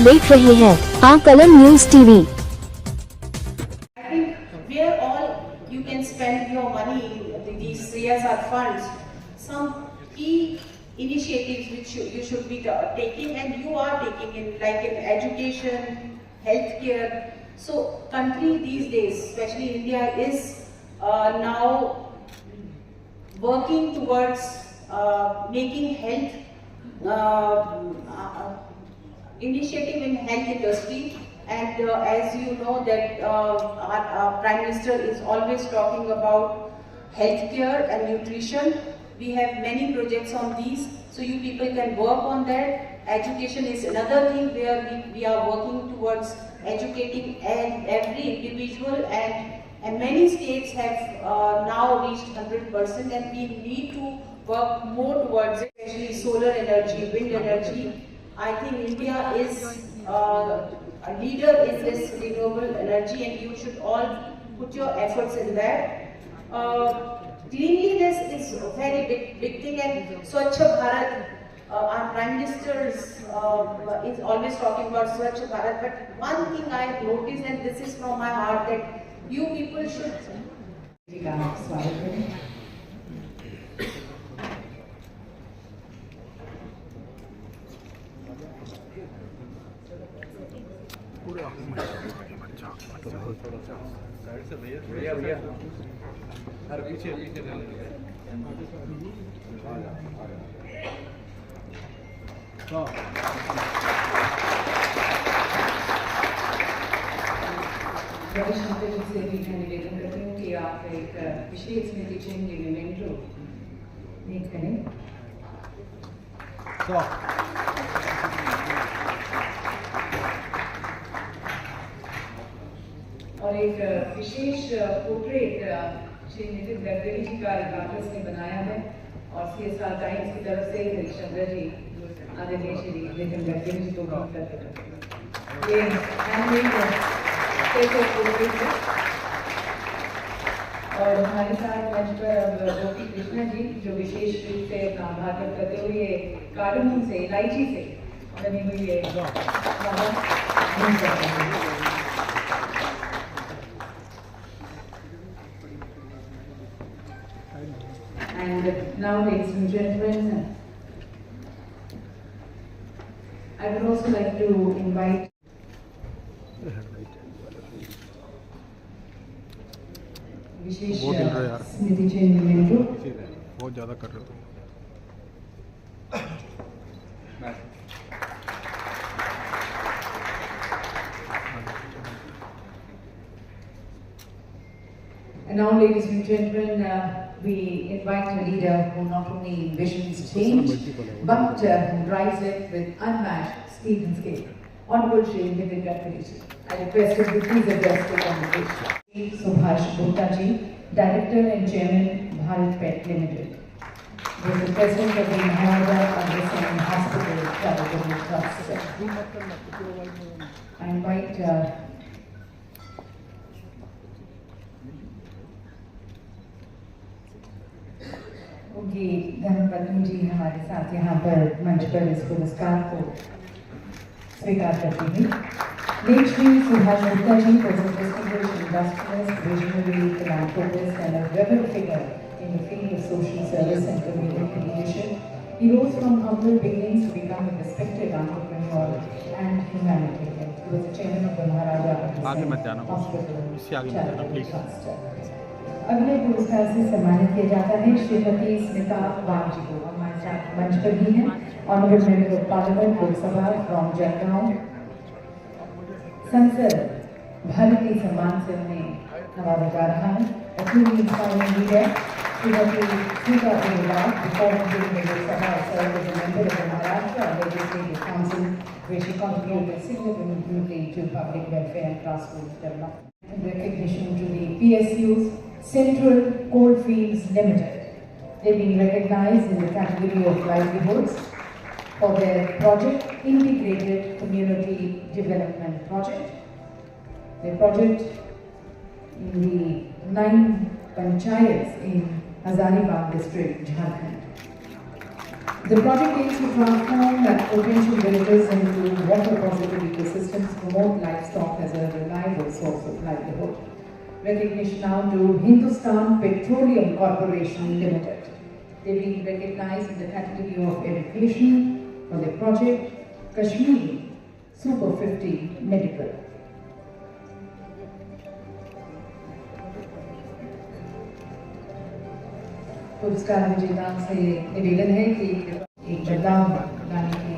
देख रहे हैं आकलन news TV. I think where all you can spend your money, these CSR funds, some key initiatives which you should be taking, and you are taking in, like in education, healthcare. So country these days, especially India, is now working towards making health initiative in health industry. And as you know that our Prime Minister is always talking about healthcare and nutrition. We have many projects on these, so you people can work on that. Education is another thing where we are working towards educating every individual, and many states have now reached 100%, and we need to work more towards it, especially solar energy, wind energy. I think India is a leader in this renewable energy, and you should all put your efforts in that. Cleanliness is a very big thing, and Swachh Bharat, our Prime Minister is always talking about Swachh Bharat. But one thing I have noticed, and this is from my heart, that you people should. Ravishankar ji से भी मैं निवेदन करती हूँ कि आप एक विशेष स्मृति चिन्ह मेमेंटो नीट करें। और एक विशेष पोर्ट्रेट श्री नितिन गडकरी जी का कागज ने बनाया है, और CSR टाइम्स की तरफ से हरिश्चंद्र जी आदरणीय श्री नितिन गडकरी जी को बहुत करते हैं। ये हैंडमेड पोर्ट्रेट है। और हमारे साथ मंच पर अब गोपी कृष्णा जी, जो विशेष रूप से अपना भाषण करते हुए कार्डमम से, इलायची से बनी हुई है। And now, ladies and gentlemen, I would also like to invite विशेष स्मृति चिन्ह मेमेंटो। बहुत ज्यादा कर रहे हो। And now, ladies and gentlemen, we invite a leader who not only envisions change, but who drives it with unmatched speed and scale. Honorable Shri Nitin Gadkari ji. I request him to please address the congregation. Subhash Gupta ji, Director and Chairman, Bharat Pet Limited. He is the President of the Maharaja Understanding Hospital Charitable Trust. I invite उनकी धर्मपत्नी जी हमारे साथ यहाँ पर मंच पर इस पुरस्कार को स्वीकार करती हैं। Late Shri Subhash Gupta ji was a distinguished industrialist, visionary, philanthropist, and a revered figure in the field of social service and community creation. He rose from humble beginnings to become a respected entrepreneur and humanitarian. He was the chairman of the Maharaja Hospital Charitable Trust. अगले पुरस्कार से सम्मानित किया जाता है श्रीमती स्मिता वाघ जी को। हमारे साथ मंच पर भी हैं honourable member of parliament Lok Sabha from Jalgaon. संसद भारतीय सम्मान से उन्हें नवाजा जा रहा है। A truly inspiring leader, Shrimati Smita Wagh, before entering the Lok Sabha, served as a member of the Maharashtra Legislative Council, where she contributed significantly to public welfare and grassroots development. In recognition to the PSU's Central Coalfields Limited, they've been recognized in the category of livelihoods for their project Integrated Community Development Project. Their project in the 9 panchayats in Hazaribagh district, Jharkhand. The project aims to transform potential villages into water-positive ecosystems, promote livestock as a reliable source of livelihood. Recognition now to Hindustan Petroleum Corporation Limited. They've been recognized in the category of education for their project Kashmiri Super 50 Medical. पुरस्कार विजेताओं से निवेदन है कि एक बदलाव लाने की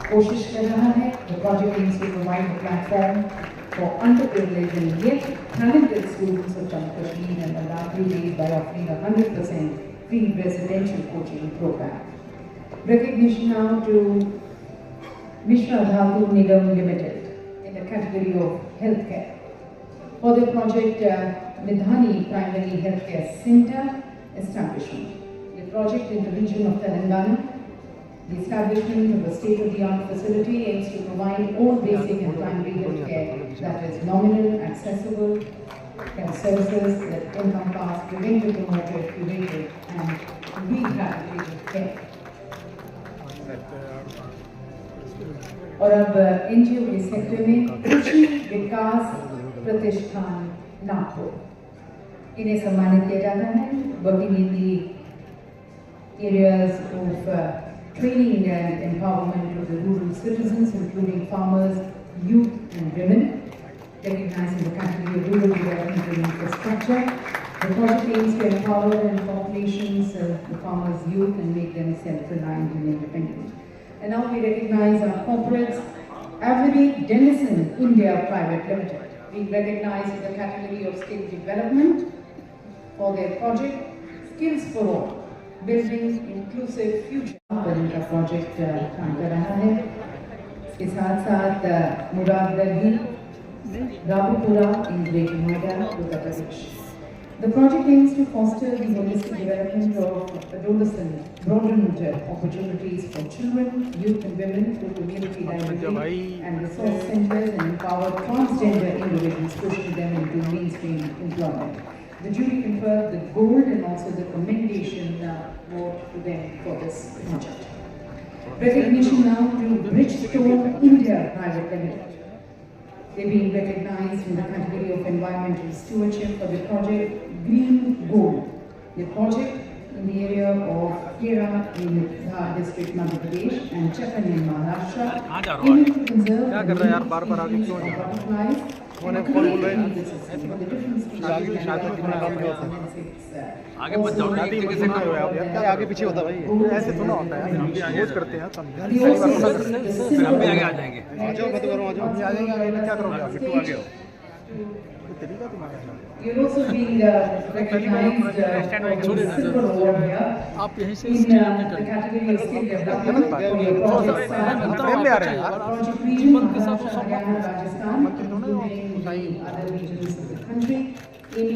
कोशिश कर रहा है. The project aims to provide a platform for underprivileged and yet talented students of Jammu Kashmir and Ladakh region by offering 100% free residential coaching program. Recognition now to Mishra Dhatu Nigam Limited in the category of healthcare for the project Midhani Primary Healthcare Center establishment. The project in the region of Telangana, the establishment of a state-of-the-art facility aims to provide all basic and primary health care that is nominal, accessible, and services that encompass preventive, promotive, curative, and rehabilitative care. और अब NGO के sector में कृषि विकास प्रतिष्ठान नागपुर इन्हें सम्मानित किया जाता है. Working in the areas of training and empowerment of the rural citizens, including farmers, youth, and women, recognized in the category of rural development and infrastructure. The project aims to empower and populations, the farmers, youth, and make them self-reliant and independent. And now we recognize our corporates, Avery Dennison India Private Limited, being recognized in the category of skill development for their project Skills for All, Building Inclusive Future. पर इनका project काम कर रहा है. इसके साथ साथ मुरादगढ़ी Raopura in Greater Noida, Uttar Pradesh. The project aims to foster the holistic development of adolescent, broadened opportunities for children, youth and women through community library and resource centers and empower transgender individuals, pushing them into mainstream employment. The jury conferred the gold and also the commendation award to them for this project. Recognition now to Bridgestone India Private Limited. They've been recognized in the category of environmental stewardship for the project Green Gold. The project in the area of Kera in Dhar district, Madhya Pradesh and Chakan in Maharashtra, aiming to conserve the species of butterflies and create ecosystems for the different species and insects. आगे मत जाओ, शादी में कैसे करो आप यार, क्या आगे पीछे होता भाई, ऐसे थोड़ा होता है, हम भी आगे करते हैं, फिर हम भी आगे आ जाएंगे. आ जाओ, मत करो, आ जाओ, हम भी आ जाएंगे. आगे क्या करोगे आप, किट्टू आगे हो. तरीका तुम्हारा. You're also being recognized for the silver award here आप यहीं से in the category of skill development for your project frame में आ रहे हैं यार. project region Maharashtra, Haryana, Rajasthan, including the other regions of the country, the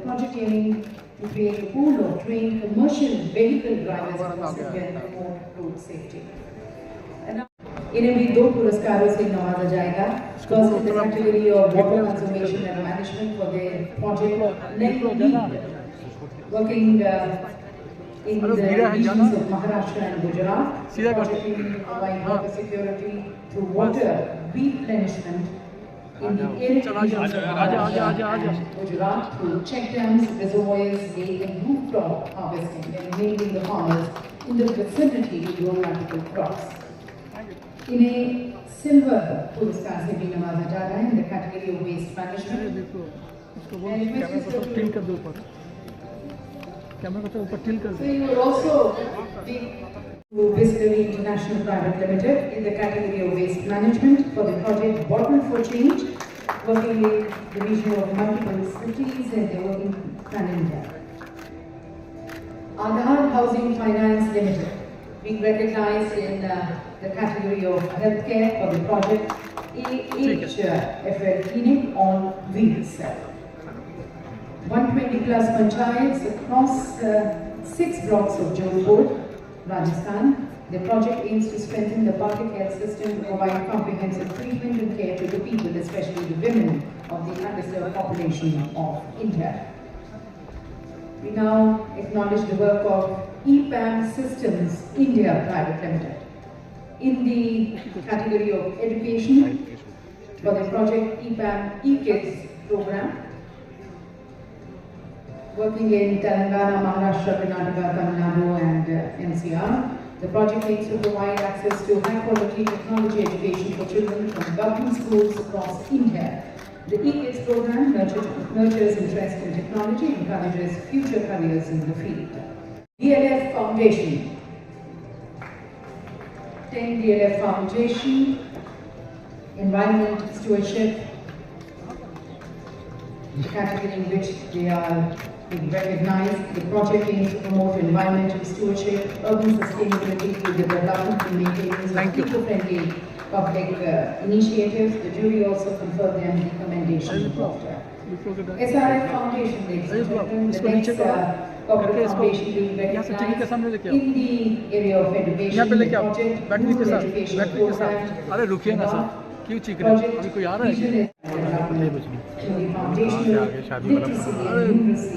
project aiming to create a pool of trained commercial vehicle drivers across India and promote road safety. And now, इन्हें भी 2 पुरस्कारों से नवाजा जाएगा. First in the category of water conservation and management for their project Lead, working in the regions of Maharashtra and Gujarat. The project will provide water security through water replenishment in the arid regions of Maharashtra and Gujarat through check dams, reservoirs, lake and rooftop harvesting and enabling the farmers in the vicinity to grow multiple crops. इन्हें silver पुरस्कार से भी नवाजा जा रहा है in the category of waste management. Till कर दो ऊपर, कैमरा को ऊपर टिल कर दो. So you will also be to Bisleri International Private Limited in the category of waste management for the project Bottle for Change, working in the region of multiple cities and they work in Pan-India. Aadhar Housing Finance Limited, being recognized in the category of healthcare for the project AHFL Clinic on Wheels. 120 plus panchayats across 6 blocks of Jodhpur, Rajasthan. The project aims to strengthen the public health system to provide comprehensive treatment and care to the people, especially the women of the underserved population of India. We now acknowledge the work of EPAM Systems India Private Limited. In the category of education, for the project EPAM eKids program, working in Telangana, Maharashtra, Karnataka, Tamil Nadu and NCR. The project aims to provide access to high-quality technology education for children from government schools across India. The eKids program nurtures interest in technology and encourages future careers in the field. DLF Foundation. 10 DLF Foundation, Environment Stewardship, the category in which they are being recognized. The project aims to promote environmental stewardship, urban sustainability through the development and maintenance of eco-friendly public initiatives. The jury also conferred them the commendation of SRF Foundation, ladies and gentlemen, the next corporate foundation being recognized in the area of education. The project rural education program. अरे रुकिए ना sir, क्यों चीख रहे हैं? अभी कोई आ रहा है क्या? अरे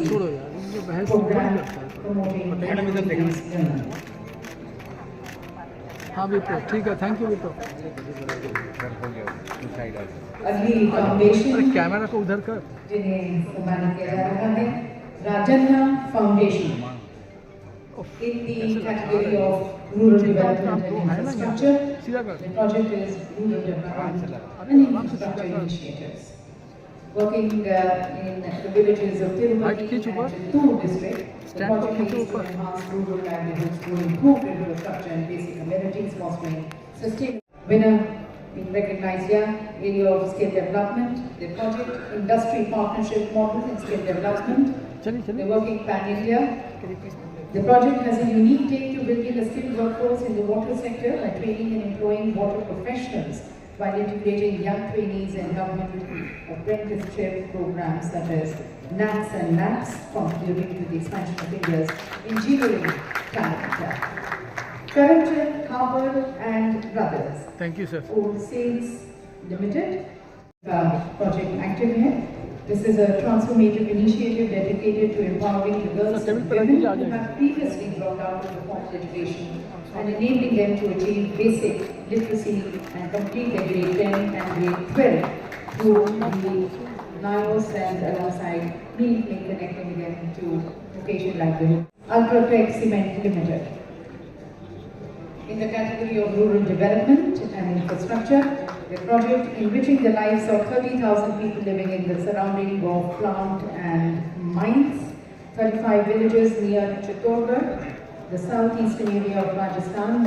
छोड़ो यार, ये बहस हाँ विप्रो, ठीक है, थैंक यू विप्रो। अरे कैमरा को उधर कर। जिन्हें सम्मानित किया जा रहा है Rajanna foundation in the category of rural development and infrastructure. The project is rural development and infrastructure initiatives. Working in the villages of Tirupati and Chittoor district, the project aims to enhance rural livelihoods through improved infrastructure and basic amenities, fostering sustainable. Winner being recognized here, area of skill development. The project industry partnership model in skill development. They're working pan-India. The project has a unique take to building a skilled workforce in the water sector by training and employing water professionals while integrating young trainees and government apprenticeship programs such as NATS and NAPS, contributing to the expansion of India's engineering talent. Karanjan, Harbour and Brothers. Thank you, sir. Old Sales Limited, project active here. This is a transformative initiative dedicated to empowering the girls and women who have previously dropped out of the formal education and enabling them to achieve basic literacy and complete their grade 10 and grade 12 through the NIOS and alongside meaningfully connecting them to vocational livelihood. Ultratech Cement Limited. In the category of rural development and infrastructure, the project enriching the lives of 30,000 people living in the surrounding of plant and mines, 35 villages near Chittorgarh, the southeastern area of Rajasthan,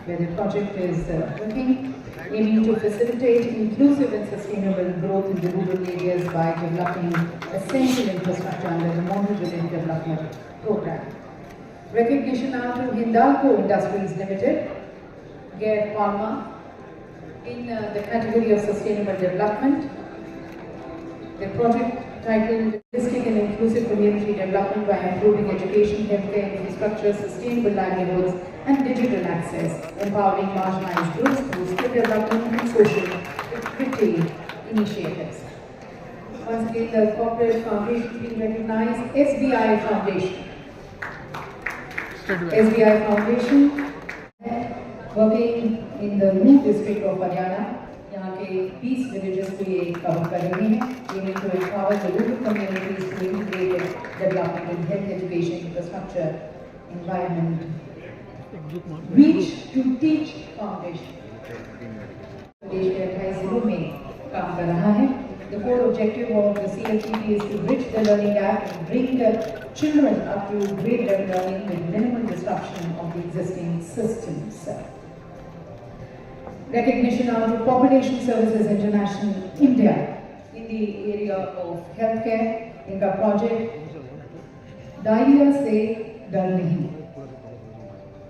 where the project is working, aiming to facilitate inclusive and sustainable growth in the rural areas by developing essential infrastructure under the Model Village Development Program. Recognition now to Hindalco Industries Limited, Gare Palma, in the category of sustainable development. The project titled Holistic and Inclusive Community Development by Improving Education, Healthcare, Infrastructure, Sustainable Livelihoods and Digital Access, empowering marginalized groups through skill development and social equity initiatives. Once again, the corporate foundation being recognized, SBI Foundation. SBI Foundation, working in the Nuh district of Haryana. यहाँ के 20 villages को ये cover कर रहे हैं, aiming to empower the rural communities to integrate development in health, education, infrastructure, environment. Reach to Teach Foundation. देश के 28 जिलों में काम कर रहा है. The core objective of the CLTP is to bridge the learning gap and bring children up to grade level learning with minimal disruption of the existing systems. Recognition now to Population Services International India in the area of healthcare in the project Diarrhea Se Dar Nahi.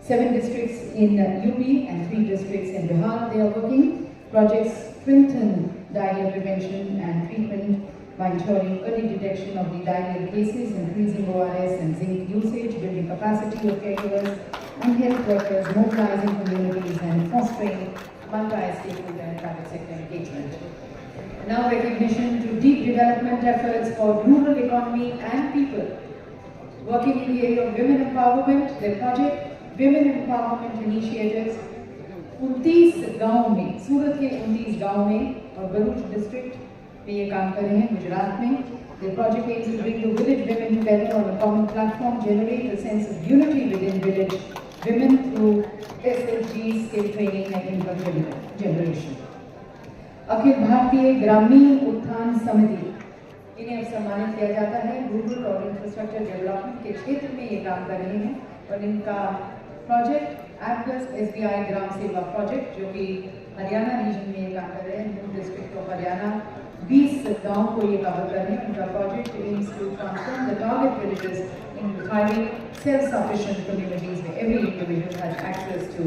7 districts in UP and 3 districts in Bihar they are working. Projects strengthen diarrhea prevention and treatment by ensuring early detection of the diarrheal cases, increasing ORS and zinc usage, building capacity of caregivers and health workers, mobilizing communities and fostering multi-stakeholder and private sector engagement. Now recognition to deep development efforts for rural economy and people. working in the area of women empowerment. Their project, Women Empowerment Initiatives, 29 गाँव में, सूरत के 29 गाँव में और Bharuch district में ये काम कर रहे हैं, गुजरात में. The project aims to bring the village women together on a common platform, generate a sense of unity within village women through SLG skill training and income generation. Akhil Bharatiya ग्रामीण उत्थान समिति, इन्हें अब सम्मानित किया जाता है. रूरल और इंफ्रास्ट्रक्चर डेवलपमेंट के क्षेत्र में ये काम कर रहे हैं और इनका प्रोजेक्ट एप्लस SBI ग्राम सेवा प्रोजेक्ट, जो कि हरियाणा रीजन में ये काम कर रहे हैं, न्यू डिस्ट्रिक्ट ऑफ हरियाणा, 20 गाँव को ये कवर कर रहे हैं. उनका project aims to transform the target villages into thriving self-sufficient communities where every individual has access to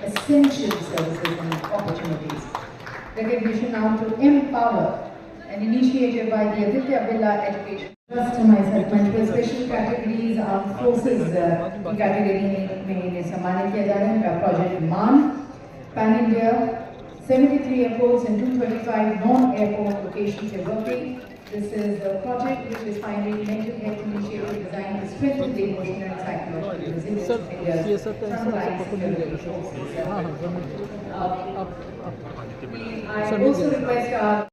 essential services and opportunities. Recognition now to empower, an initiative by the Aditya Birla Education Trust to myself, multiple special categories, armed forces की category में इन्हें सम्मानित किया जा रहा है. उनका project मान, Pan India, 73 airports and 225 non-airport locations are working. This is a project which is finally mental health initiative designed to strengthen the emotional and psychological resilience of India's frontline security forces. I also request our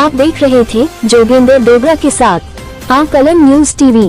आप देख रहे थे जोगेंद्र डोगरा के साथ आकलन news TV.